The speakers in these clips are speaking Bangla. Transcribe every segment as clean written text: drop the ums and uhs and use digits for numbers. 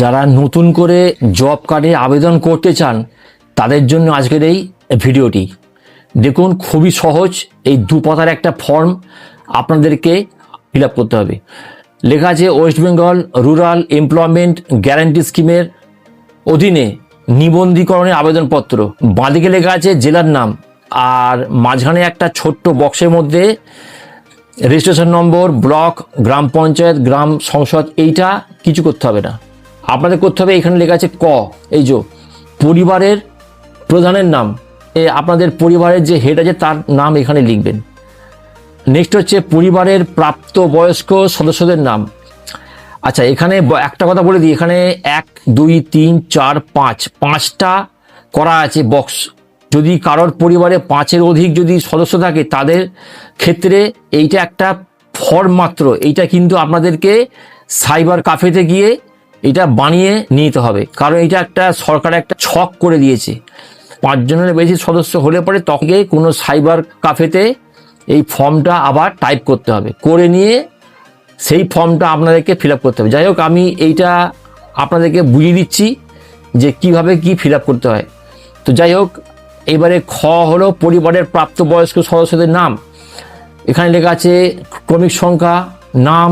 যারা নতুন করে জব কার্ডে আবেদন করতে চান তাদের জন্য আজকের এই ভিডিওটি। দেখুন, খুবই সহজ। এই 2 পাতার একটা ফর্ম আপনাদেরকে ফিল আপ করতে হবে। লেখা আছে West Bengal rural employment guarantee স্কিমের অধীনে নিবন্ধীকরণের আবেদনপত্র। বাঁদিকে লেখা আছে জেলার নাম, আর মাঝখানে একটা ছোট্ট বক্সের মধ্যে রেজিস্ট্রেশন নম্বর, ব্লক, গ্রাম পঞ্চায়েত, গ্রাম সংসদ। এইটা কিছু করতে হবে না, আপনাদের করতে হবে এখানে লেখা আছে ক, এই যে পরিবারের প্রধানের নাম, আপনাদের পরিবারের যে হেড আছে তার নাম এখানে লিখবেন। নেক্সট হচ্ছে পরিবারের প্রাপ্তবয়স্ক সদস্যদের নাম। আচ্ছা, এখানে একটা কথা বলে দিই, এখানে 1 2 3 4 5 5টা করা আছে বক্স। যদি কারোর পরিবারে 5-এর অধিক যদি সদস্য থাকে তাদের ক্ষেত্রে এইটা একটা ফর্ম মাত্র। এইটা কিন্তু আপনাদেরকে সাইবার ক্যাফেতে গিয়ে এটা বানিয়ে নিতে হবে, কারণ এটা একটা সরকার একটা ছক করে দিয়েছে। 5 জনের বেশি সদস্য হলে পরে তখন কোনো সাইবার ক্যাফেতে এই ফর্মটা আবার টাইপ করতে হবে, করে নিয়ে সেই ফর্মটা আপনাদেরকে ফিল আপ করতে হবে। যাই হোক, আমি এইটা আপনাদেরকে বুঝিয়ে দিচ্ছি যে কিভাবে কি ফিল আপ করতে হয়। তো যাই হোক, এবারে খ হলো পরিবারের প্রাপ্তবয়স্ক সদস্যদের নাম। এখানে লেখা আছে ক্রমিক সংখ্যা, নাম,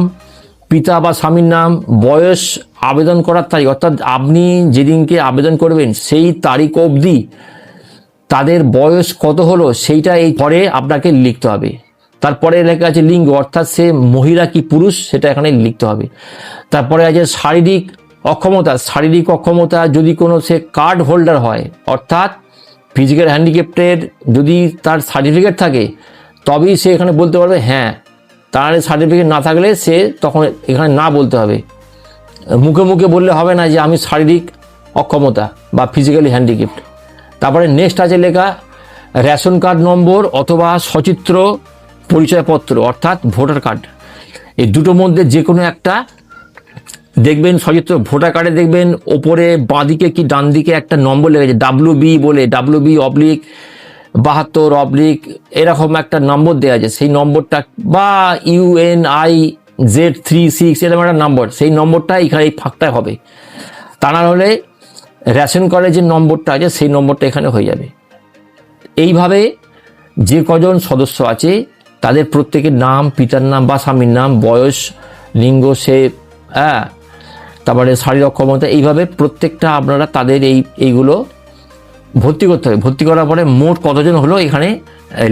পিতা বা স্বামীর নাম, বয়স, আবেদন করার তারিখ, অর্থাৎ আপনি যেদিনকে আবেদন করবেন সেই তারিখ অবধি তাদের বয়স কত হলো সেইটা এই পরে আপনাকে লিখতে হবে। তারপরে লেখা আছে লিঙ্গ, অর্থাৎ সে মহিলা কি পুরুষ সেটা এখানে লিখতে হবে। তারপরে আছে শারীরিক অক্ষমতা। শারীরিক অক্ষমতা যদি কোনো সে কার্ড হোল্ডার হয়, অর্থাৎ ফিজিক্যাল হ্যান্ডিক্যাপ্টের যদি তার সার্টিফিকেট থাকে তবেই সে এখানে বলতে পারবে হ্যাঁ। তার সার্টিফিকেট না থাকলে সে তখন এখানে না বলতে হবে। মুখে মুখে বললে হবে না যে আমি শারীরিক অক্ষমতা বা ফিজিক্যালি হ্যান্ডিক্যাপ্ট। তারপরে নেক্সট আছে লেখা রেশন কার্ড নম্বর অথবা সচিত্র পরিচয়পত্র, অর্থাৎ ভোটার কার্ড। এই দুটোর মধ্যে যে কোনো একটা দেখবেন। সচিত্র ভোটার কার্ডে দেখবেন ওপরে বাঁদিকে কি ডান দিকে একটা নম্বর লেগেছে WB বলে, WB/72/ এরকম একটা নম্বর দেওয়া আছে। সেই নম্বরটা বা UNIZ36 এরকম একটা নম্বর, সেই নম্বরটা এখানে এই ফাঁকটায় হবে। তা না হলে রেশন কার্ডের যে নম্বরটা আছে সেই নম্বরটা এখানে হয়ে যাবে। এইভাবে যে কজন সদস্য আছে তাদের প্রত্যেকের নাম, পিতার নাম বা স্বামীর নাম, বয়স, লিঙ্গ, সে তারপরে শারীরিক অক্ষমতা, এইভাবে প্রত্যেকটা আপনারা তাদের এইগুলো ভর্তি করতে হবে। ভর্তি করার পরে মোট কতজন হলো এখানে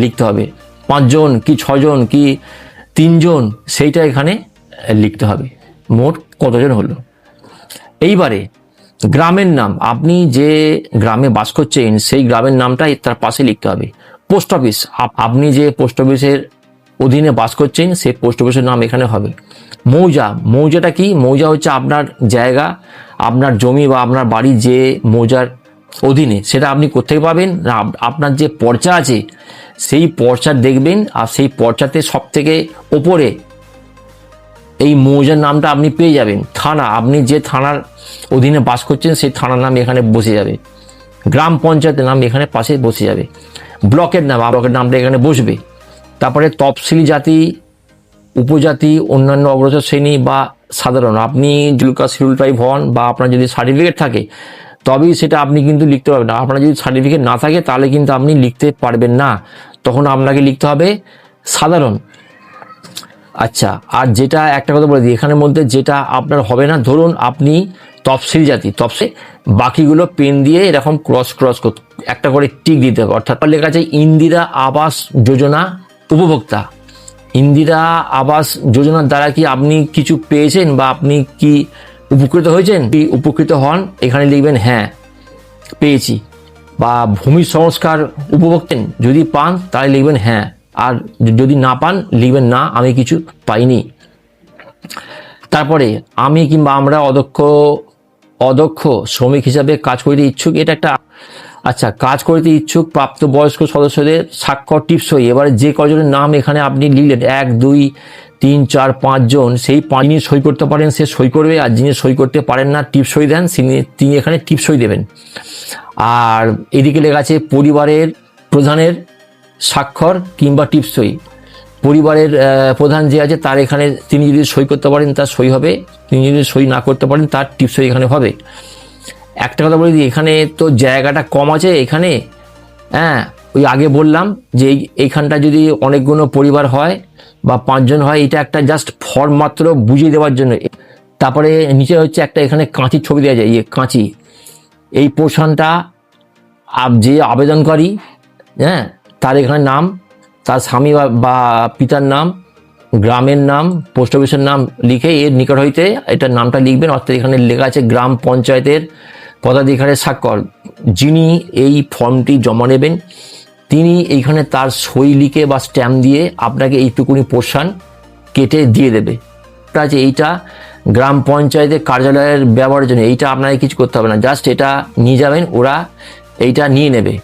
লিখতে হবে। 5 জন কি 6 জন কি 3 জন সেইটা এখানে লিখতে হবে, মোট কতজন হলো। এইবারে গ্রামের নাম, আপনি যে গ্রামে বাস করছেন সেই গ্রামের নামটা তার পাশে লিখতে হবে। পোস্ট অফিস, আপনি যে পোস্ট অফিসের অধীনে বাস করছেন সেই পোস্ট অফিসের নাম এখানে হবে। মৌজা, মৌজাটা কি? মৌজা হচ্ছে আপনার জায়গা, আপনার জমি বা আপনার বাড়ি যে মৌজার অধীনে, সেটা আপনি কোথেকে পাবেন? আপনার যে পর্চা আছে সেই পর্চা দেখবেন, আর সেই পর্চাতে সব থেকে ওপরে এই মৌজার নামটা আপনি পেয়ে যাবেন। থানা, আপনি যে থানার অধীনে বাস করছেন সেই থানার নাম এখানে বসে যাবে। গ্রাম পঞ্চায়েতের নাম এখানে পাশে বসে যাবে। ব্লকের নাম, ব্লকের নামটা এখানে বসবে। তারপরে তফসিলি জাতি, উপজাতি, অন্যান্য অগ্রসর শ্রেণী বা সাধারণ, আপনি জুলকা শিডিউল ট্রাইব হন বা আপনার যদি সার্টিফিকেট থাকে তবেই সেটা আপনি কিন্তু লিখতে পারবেন না। আপনার যদি সার্টিফিকেট না থাকে তাহলে কিন্তু আপনি লিখতে পারবেন না, তখন আপনাকে লিখতে হবে সাধারণ। আচ্ছা, আর যেটা একটা কথা বলে দিই, এখানের মধ্যে যেটা আপনার হবে না, ধরুন আপনি তফসিলি জাতি, বাকিগুলো পেন দিয়ে এরকম ক্রস একটা করে টিক দিতে হবে। অর্থাৎ লেখা আছে ইন্দিরা আবাস যোজনা উপভোক্তা। ইন্দিরা আবাস যোজনার দ্বারা কি আপনি কিছু পেয়েছেন বা আপনি কি উপকৃত হয়েছেন? কি উপকৃত হন এখানে লিখবেন হ্যাঁ পেয়েছি। বা ভূমি সংস্কার উপভোক্তা যদি পান তাহলে লিখবেন হ্যাঁ, আর যদি না পান লিখবেন না আমি কিছু পাইনি। তারপরে আমি কিংবা আমরা অদক্ষ শ্রমিক হিসাবে কাজ করতে ইচ্ছুক, এটা একটা। আচ্ছা, কাজ করতে ইচ্ছুক প্রাপ্তবয়স্ক সদস্যদের স্বাক্ষর টিপসই। এবারে যে কজনের নাম এখানে আপনি লিখলেন 1 2 3 4 5 জন, সেই 5 যিনি সই করতে পারেন সে সই করবে, আর যিনি সই করতে পারেন না টিপসই দেন তিনি এখানে টিপসই দেবেন। আর এদিকে লেখা আছে পরিবারের প্রধানের স্বাক্ষর কিংবা টিপসই। পরিবারের প্রধান যে আছে তার এখানে তিনি যদি সই করতে পারেন তার সই হবে, তিনি যদি সই না করতে পারেন তার টিপসই এখানে হবে। একটা কথা বলে দিই, এখানে তো জায়গাটা কম আছে এখানে, হ্যাঁ ওই আগে বললাম যে এইখানটা যদি অনেকগুলো পরিবার হয় বা 5 জন হয়, এটা একটা জাস্ট ফর্ম মাত্র বুঝিয়ে দেওয়ার জন্য। তারপরে নিচে হচ্ছে একটা এখানে কাঁচির ছবি দেওয়া যায়, কাঁচি, এই পোর্শনটা যে আবেদনকারী, হ্যাঁ তার এখানে নাম, তার স্বামী বা পিতার নাম, গ্রামের নাম, পোস্ট অফিসের নাম লিখে এর নিকট হইতে এটার নামটা লিখবেন। অর্থাৎ এখানে লেখা আছে গ্রাম পঞ্চায়েতের পদাধিকারের স্বাক্ষর। যিনি এই ফর্মটি জমা নেবেন তিনি এইখানে তার সই লিখে বা স্ট্যাম্প দিয়ে আপনাকে এইটুকুনি পোর্শন কেটে দিয়ে দেবে। আছে এইটা গ্রাম পঞ্চায়েতের কার্যালয়ের ব্যবহারের জন্য, এইটা আপনাকে কিছু করতে হবে না, জাস্ট এটা নিয়ে যাবেন, ওরা এইটা নিয়ে নেবে।